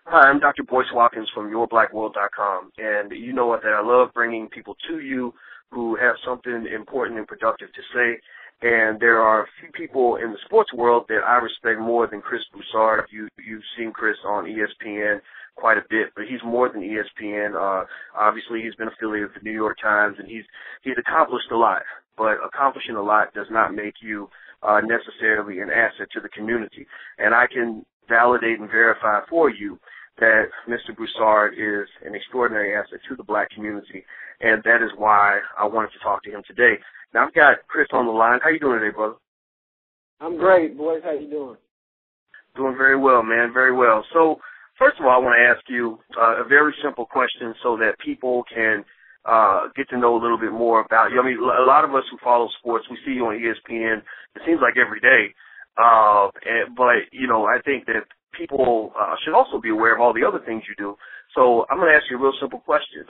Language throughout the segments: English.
Hi, I'm Dr. Boyce Watkins from YourBlackWorld.com, and you know what, that I love bringing people to you who have something important and productive to say, and there are a few people in the sports world that I respect more than Chris Broussard. You've seen Chris on ESPN quite a bit, but he's more than ESPN. Obviously, he's been affiliated with the New York Times, and he's accomplished a lot, but accomplishing a lot does not make you necessarily an asset to the community, and I can validate and verify for you that Mr. Broussard is an extraordinary asset to the black community, and that is why I wanted to talk to him today. Now, I've got Chris on the line. How you doing today, brother? I'm great, boys. How you doing? Doing very well, man, very well. So, first of all, I want to ask you a very simple question so that people can get to know a little bit more about you. I mean, a lot of us who follow sports, we see you on ESPN, it seems like every day. But, you know, I think that people should also be aware of all the other things you do. So I'm going to ask you a real simple question.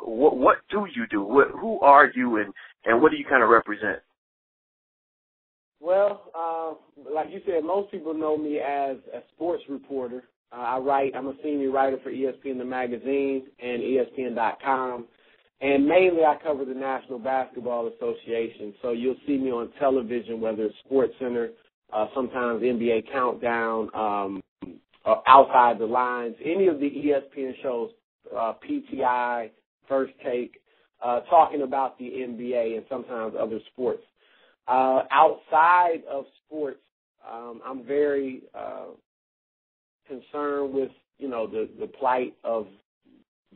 What do you do? Who are you, and what do you kind of represent? Well, like you said, most people know me as a sports reporter. I'm a senior writer for ESPN, the magazine, and ESPN.com. And mainly I cover the National Basketball Association. So you'll see me on television, whether it's SportsCenter, sometimes NBA Countdown, Outside the Lines, any of the ESPN shows, PTI, First Take, talking about the NBA and sometimes other sports. Outside of sports, I'm very concerned with, you know, the plight of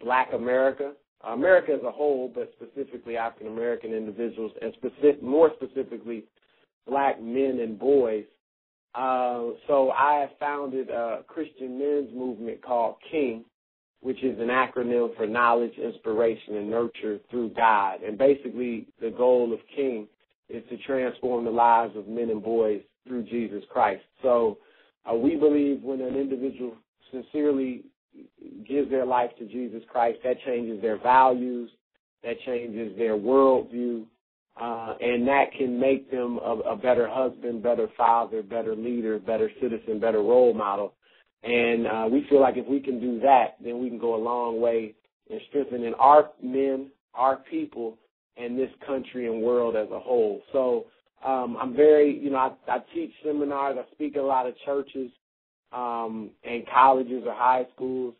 black America as a whole, but specifically African-American individuals, and more specifically black men and boys. So I have founded a Christian men's movement called KING, which is an acronym for Knowledge, Inspiration, and Nurture Through God. And basically the goal of KING is to transform the lives of men and boys through Jesus Christ. So we believe when an individual sincerely gives their life to Jesus Christ, that changes their values, that changes their worldview, and that can make them a better husband, better father, better leader, better citizen, better role model. And we feel like if we can do that, then we can go a long way in strengthening our men, our people, and this country and world as a whole. So I'm very, you know, I teach seminars, I speak at a lot of churches and colleges or high schools,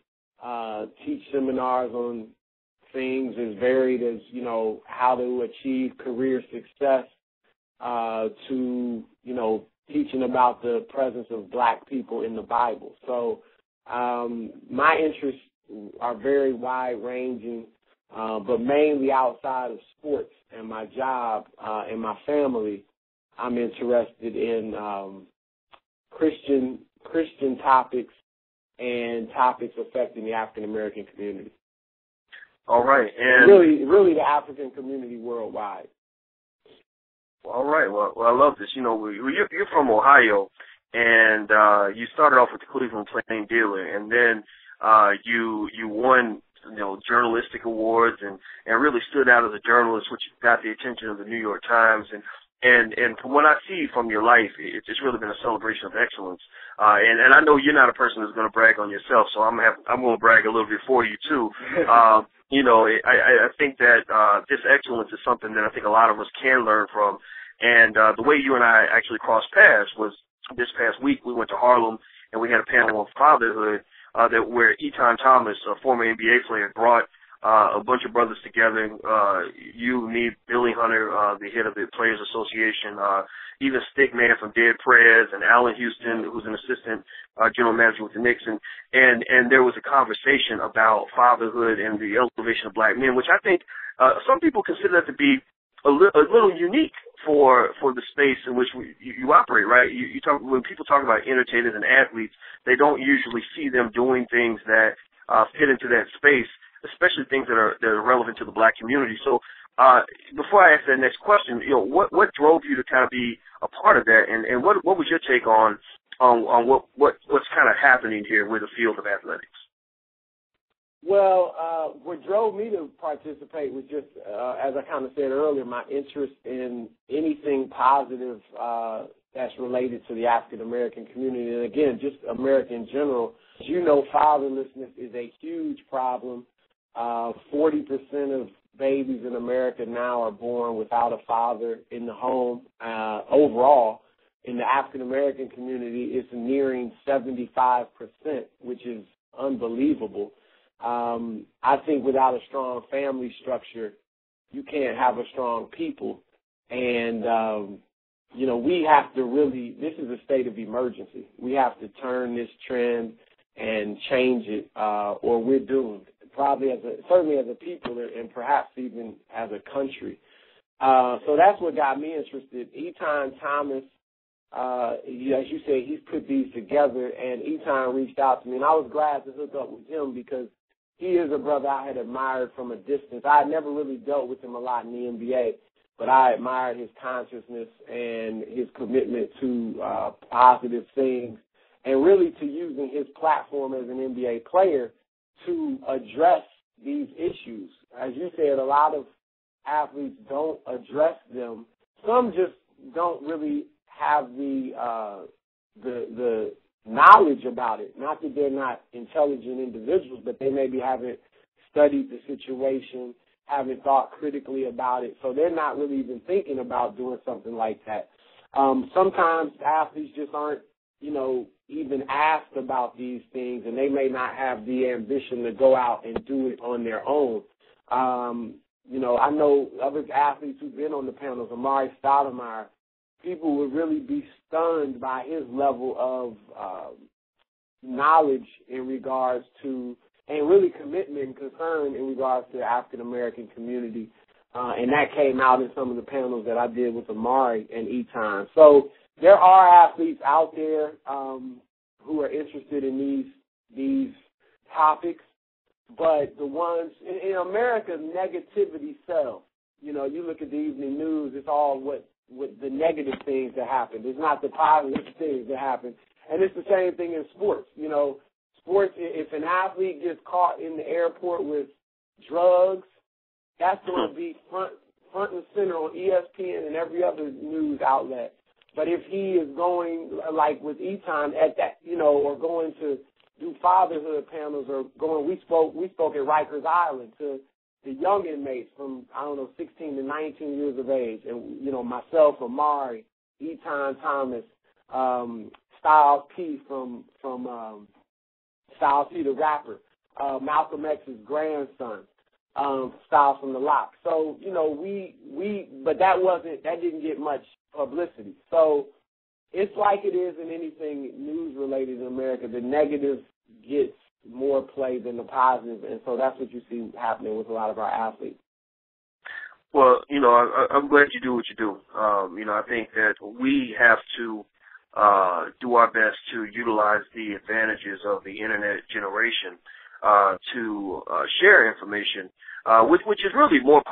teach seminars on things as varied as, you know, how to achieve career success, to, you know, teaching about the presence of black people in the Bible. So my interests are very wide-ranging, but mainly outside of sports and my job and my family, I'm interested in Christian topics and topics affecting the African-American community. All right. And really the African community worldwide. All right. Well, I love this. You know, you're from Ohio, and you started off with the Cleveland Plain Dealer, and then you won, you know, journalistic awards and really stood out as a journalist, which got the attention of the New York Times. And from what I see from your life, it's really been a celebration of excellence. And I know you're not a person who's going to brag on yourself, so I'm going to brag a little bit for you too. You know, I think that this excellence is something that I think a lot of us can learn from. And the way you and I actually crossed paths was this past week. We went to Harlem and we had a panel on fatherhood where Eton Thomas, a former NBA player, brought a bunch of brothers together. You, me, Billy Hunter, the head of the Players Association, even Stickman from Dead Prayers, and Allen Houston, who's an assistant general manager with the Knicks, and there was a conversation about fatherhood and the elevation of black men, which I think some people consider that to be a little unique for the space in which you operate, right? You talk, when people talk about entertainers and athletes, they don't usually see them doing things that fit into that space, especially things that are relevant to the black community. So before I ask that next question, you know, what drove you to kind of be a part of that, and what was your take on what's kind of happening here with the field of athletics? Well, what drove me to participate was just, as I kind of said earlier, my interest in anything positive that's related to the African-American community, and again, just America in general. you know, fatherlessness is a huge problem. 40% of babies in America now are born without a father in the home. Overall, in the African-American community, it's nearing 75%, which is unbelievable. I think without a strong family structure, you can't have a strong people. And, you know, we have to really, this is a state of emergency. We have to turn this trend and change it, or we're doomed. Probably certainly as a people and perhaps even as a country. So that's what got me interested. Etan Thomas, as you said, he's put these together, and Etan reached out to me, and I was glad to hook up with him because he is a brother I had admired from a distance. I had never really dealt with him a lot in the NBA, but I admired his consciousness and his commitment to positive things and really to using his platform as an NBA player to address these issues. As you said, a lot of athletes don't address them. Some just don't really have the knowledge about it. Not that they're not intelligent individuals, but they maybe haven't studied the situation, haven't thought critically about it, so they're not really even thinking about doing something like that. Sometimes athletes just aren't, you know, even asked about these things, and they may not have the ambition to go out and do it on their own. You know, I know other athletes who've been on the panels, Amari Stoudemire, people would really be stunned by his level of knowledge in regards to, and really commitment and concern in regards to the African-American community. And that came out in some of the panels that I did with Amari and Etan. So there are athletes out there who are interested in these topics, but the ones in America, negativity sells. You know, you look at the evening news; it's all what the negative things that happen. It's not the positive things that happen, and it's the same thing in sports. You know, sports. If an athlete gets caught in the airport with drugs, that's going to be front and center on ESPN and every other news outlet. But if he is going, like with Etan, at that, you know, or going to do fatherhood panels, or going, we spoke at Rikers Island to the young inmates from, 16 to 19 years of age, and, you know, myself, Amari, Etan Thomas, Styles P from Styles P the rapper, Malcolm X's grandson, Styles from the Lock. So, you know, but that didn't get much publicity. So it's like it is in anything news-related in America. The negative gets more play than the positive, and so that's what you see happening with a lot of our athletes. Well, you know, I'm glad you do what you do. You know, I think that we have to do our best to utilize the advantages of the Internet generation to share information, which is really more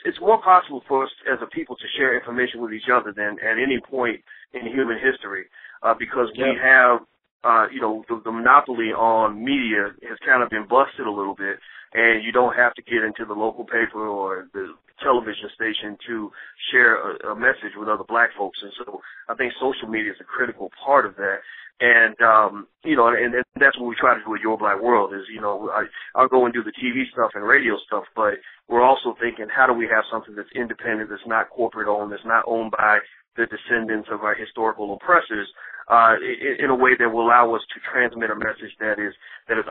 it's more possible for us as a people to share information with each other than at any point in human history, because we have, you know, the monopoly on media has kind of been busted a little bit, and you don't have to get into the local paper or the television station to share a message with other black folks. And so I think social media is a critical part of that. And, you know, and that's what we try to do with Your Black World is, you know, I'll go and do the TV stuff and radio stuff, but we're also thinking, how do we have something that's independent, that's not corporate owned, that's not owned by the descendants of our historical oppressors, in a way that will allow us to transmit a message that is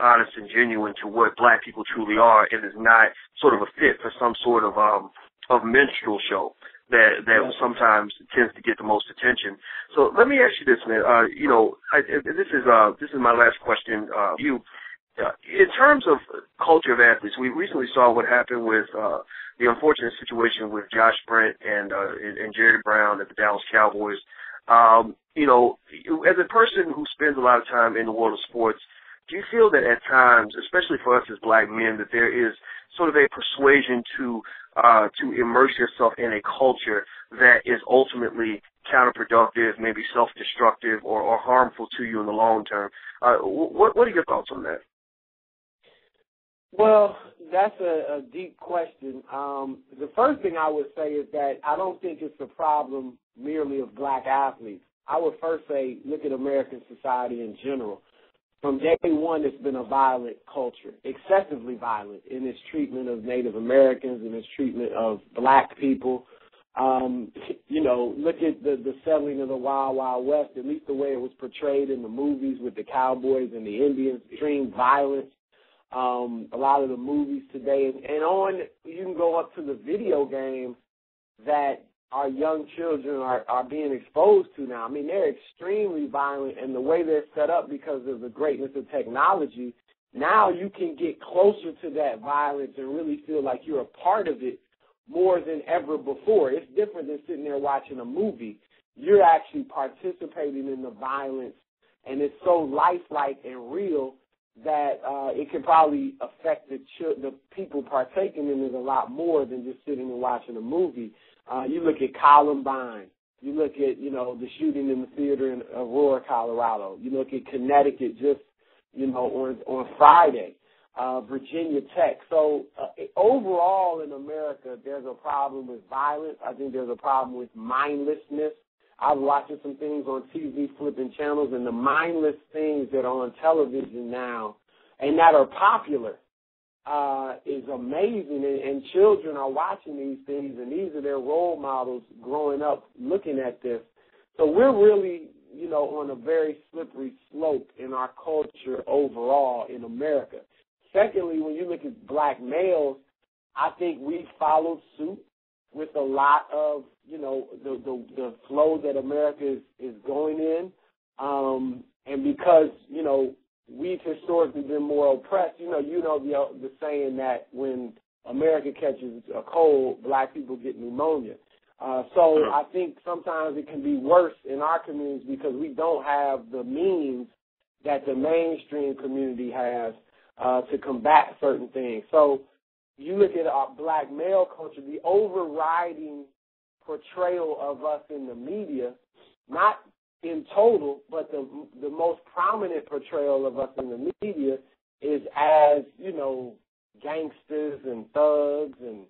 honest and genuine to what black people truly are, and is not sort of a fit for some sort of minstrel show that sometimes tends to get the most attention. So let me ask you this, man. You know, this is my last question. In terms of culture of athletes, we recently saw what happened with the unfortunate situation with Josh Brent and Jerry Brown at the Dallas Cowboys. You know, as a person who spends a lot of time in the world of sports, do you feel that at times, especially for us as black men, that there is sort of a persuasion to immerse yourself in a culture that is ultimately counterproductive, maybe self-destructive, or harmful to you in the long term? What are your thoughts on that? Well, that's a deep question. The first thing I would say is that I don't think it's a problem merely of black athletes. I would first say look at American society in general. from day one, it's been a violent culture, excessively violent in its treatment of Native Americans and its treatment of black people. Look at the settling of the Wild Wild West, at least the way it was portrayed in the movies with the cowboys and the Indians, extreme violence. A lot of the movies today, and you can go up to the video games that our young children are being exposed to now. I mean, they're extremely violent, and the way they're set up because of the greatness of technology, now you can get closer to that violence and really feel like you're a part of it more than ever before. It's different than sitting there watching a movie. You're actually participating in the violence, and it's so lifelike and real that it can probably affect the people partaking in it a lot more than just sitting and watching a movie. You look at Columbine. You look at, the shooting in the theater in Aurora, Colorado. You look at Connecticut just, on Friday. Virginia Tech. So overall in America, there's a problem with violence. I think there's a problem with mindlessness. I was watching some things on TV, flipping channels, and the mindless things that are on television now and that are popular is amazing. And children are watching these things, and these are their role models growing up looking at this. So we're really, on a very slippery slope in our culture overall in America. Secondly, when you look at black males, I think we followed suit with a lot of, the flow that America is going in. And because, we've historically been more oppressed, the saying that when America catches a cold, black people get pneumonia. So I think sometimes it can be worse in our communities because we don't have the means that the mainstream community has to combat certain things. So you look at our black male culture, the overriding portrayal of us in the media, not in total, but the most prominent portrayal of us in the media is as, gangsters and thugs and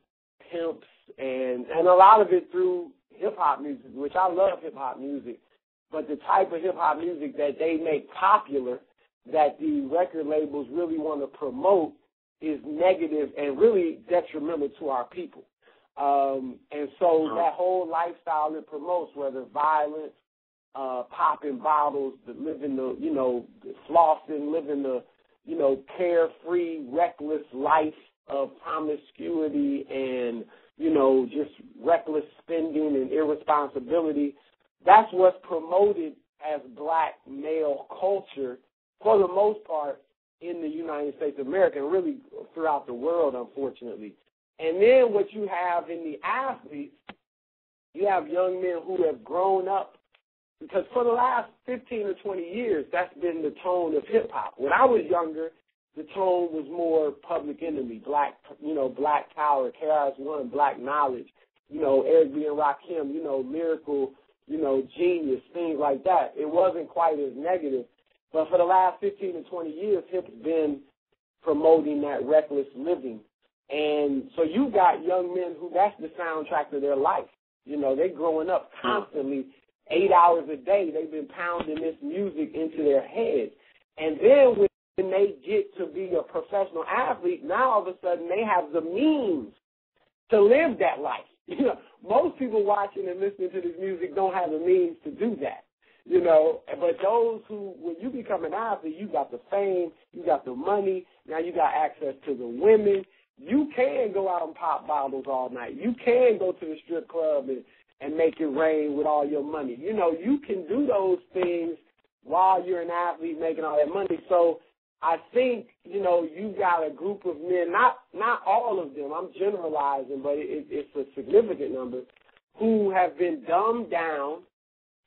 pimps and a lot of it through hip-hop music, which I love hip-hop music, but the type of hip-hop music that they make popular that the record labels really want to promote is negative and really detrimental to our people. And so that whole lifestyle it promotes, whether violence, popping bottles, living the, flossing, living the, carefree, reckless life of promiscuity and, just reckless spending and irresponsibility, that's what's promoted as black male culture for the most part in the United States of America and really throughout the world, unfortunately. And then what you have in the athletes, you have young men who have grown up because for the last 15 or 20 years, that's been the tone of hip-hop. When I was younger, the tone was more Public Enemy, black power, KRS-One, black knowledge, Eric B. and Rakim, lyrical, genius, things like that. It wasn't quite as negative. But for the last 15 to 20 years, hip's been promoting that reckless living. And so you got young men who that's the soundtrack of their life. They're growing up constantly, 8 hours a day. They've been pounding this music into their heads. And then when they get to be a professional athlete, now all of a sudden they have the means to live that life. Most people watching and listening to this music don't have the means to do that. But those who, when you become an athlete, you got the fame, you got the money, now you got access to the women. You can go out and pop bottles all night. You can go to the strip club and make it rain with all your money. You can do those things while you're an athlete making all that money. So I think, you got a group of men, not all of them, I'm generalizing, but it's a significant number, who have been dumbed down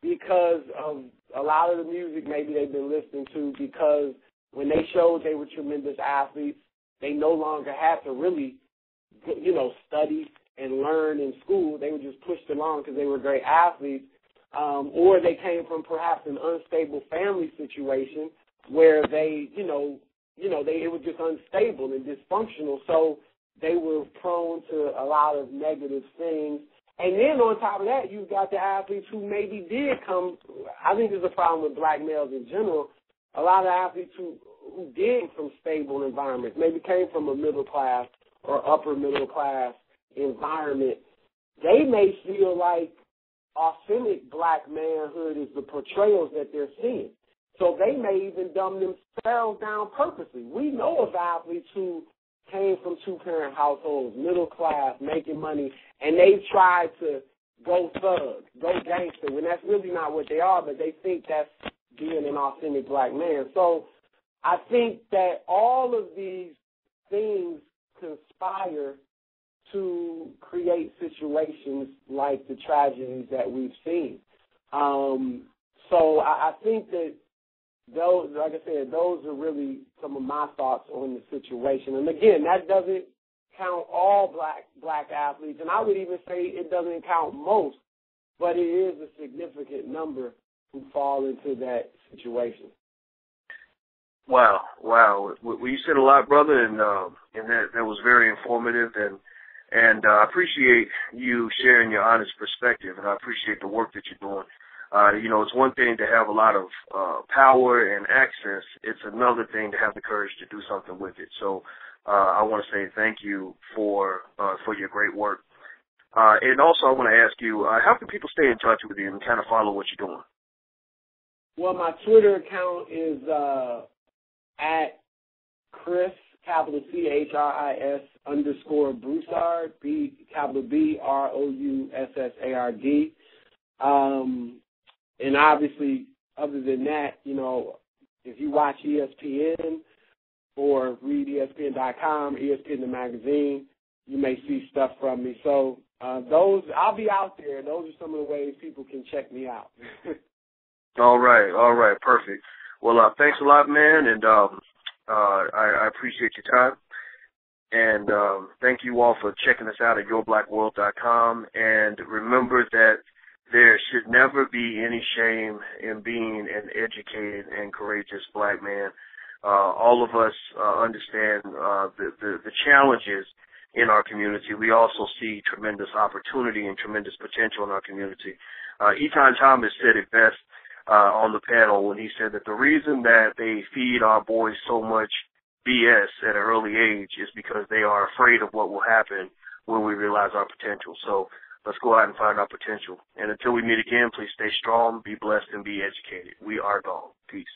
because of a lot of the music maybe they've been listening to, because when they showed they were tremendous athletes, they no longer had to really, study and learn in school. They were just pushed along because they were great athletes, or they came from perhaps an unstable family situation where they, it was just unstable and dysfunctional, so they were prone to a lot of negative things. And then on top of that, you've got the athletes who maybe did come, I think there's a problem with black males in general, a lot of athletes who did from stable environments, maybe came from a middle class or upper middle class environment, they may feel like authentic black manhood is the portrayals that they're seeing. So they may even dumb themselves down purposely. We know of athletes who came from two-parent households, middle class, making money, and they've tried to go thug, go gangster, when that's really not what they are, but they think that's being an authentic black man. So I think that all of these things conspire to create situations like the tragedies that we've seen. So I think that those, like I said, those are really some of my thoughts on the situation. And again, that doesn't count all black athletes, and I would even say it doesn't count most, but it is a significant number who fall into that situation. Wow. Well, you said a lot, brother, and that was very informative, and I appreciate you sharing your honest perspective, and I appreciate the work that you're doing. It's one thing to have a lot of power and access. It's another thing to have the courage to do something with it. So I want to say thank you for your great work. And also I want to ask you, how can people stay in touch with you and kind of follow what you're doing? Well, my Twitter account is at Chris, capital CHRIS _Broussard, capital BROUSSARD. And obviously, other than that, if you watch ESPN or read ESPN.com, ESPN the magazine, you may see stuff from me. So I'll be out there. Those are some of the ways people can check me out. All right, perfect. Well, thanks a lot, man, and I appreciate your time. And thank you all for checking us out at yourblackworld.com. And remember that there should never be any shame in being an educated and courageous black man. All of us understand the challenges in our community. We also see tremendous opportunity and tremendous potential in our community. Eton Thomas said it best on the panel when he said that the reason that they feed our boys so much BS at an early age is because they are afraid of what will happen when we realize our potential. So let's go out and find our potential. And until we meet again, please stay strong, be blessed, and be educated. We are gone. Peace.